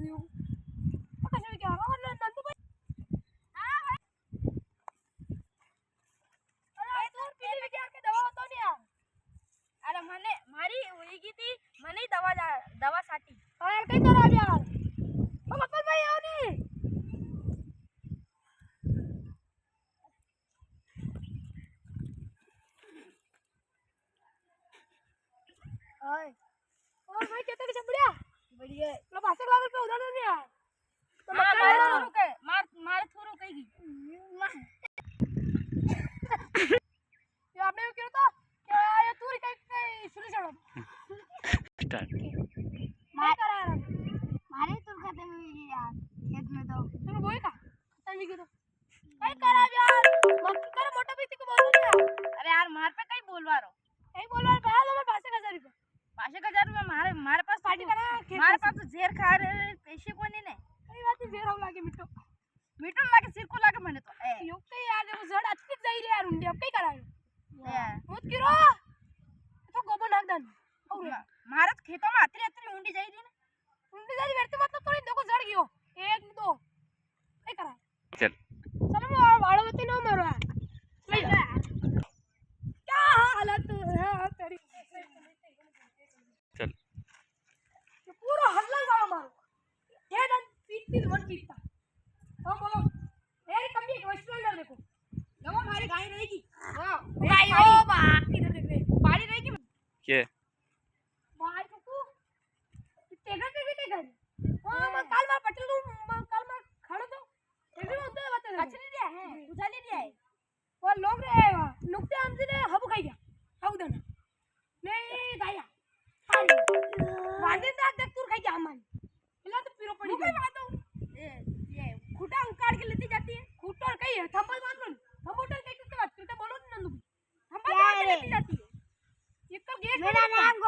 you कशाला क्या हो नंदू भाई हां भाई अरे तू पीली क्या के दवा होतो ने यार अरे મને મારી હોઈ ગઈ થી મને દવા સાટી હા યાર કઈ કરાવ યાર ઓ મતલબ ભાઈ આવ ની हाय और भाई कहते कि बढ़िया बढ़िया लो 5 लाख रुपए उधार दे यार तो मार थोरो कही ये आपने क्यों तो क्या ये तू कहीं सोल्यूशन स्टार्ट मैं करा रहा मारे तुर खत्म हुई यार खेत में तो तुम बोए का खत्म भी तो कहीं करा यार मत कर मोटा भी को बोल रहा अरे यार मार पे कहीं बोलवा रहो कहीं बोलवा रहा लो मैं 5,000 रुपए 5,000 रुपए मारे पास पार्टी करा मारे पास तो जेर खा रहे पैसे को नहीं ने कई बात जेर हम लागे मिट्टो लागे सिर को लागे मैंने तो ए यो के यार देखो जड़ अच्छी जाई रे यार उंडी अब कई करायो यार मत किरो तो गोबर नाक दन और मारे खेतों में आतरी उंडी जाई दी ने उंडी जाई बैठते मतलब थोड़ी देखो जड़ गयो एक दो कई करा चल चलो मैं वाड़वती नो मारो क्या हालत है तेरी चल पूरा हल्ला वाला मारो ये डन पीट वन पीटता हां बोलो मेरी कमी है स्टैंडर देखो देखो हमारी गाय रहेगी हां गाय ओ बा इधर देख बाड़ी रहेगी के बाहर को तेगा हां मैं काल मार पटल काल मार खड़ो तो तेरे में उधर बात है अच्छी दिया है उछाली दिया है वो लोग रे नुकते हमसे ने हब खाई गया हाउ दन नहीं गाया वांदे तक देख तू खाई गया अमन इला तो पीरो पड़ी गई ये खूटा उखाड़ के लेती जाती है खूटा कहीं है थंबल बांध लो थंबोटर कहीं किसके बात तू तो बोलो नंदू थंबल बांध के लेती जाती है ये तो गेट मेरा नाम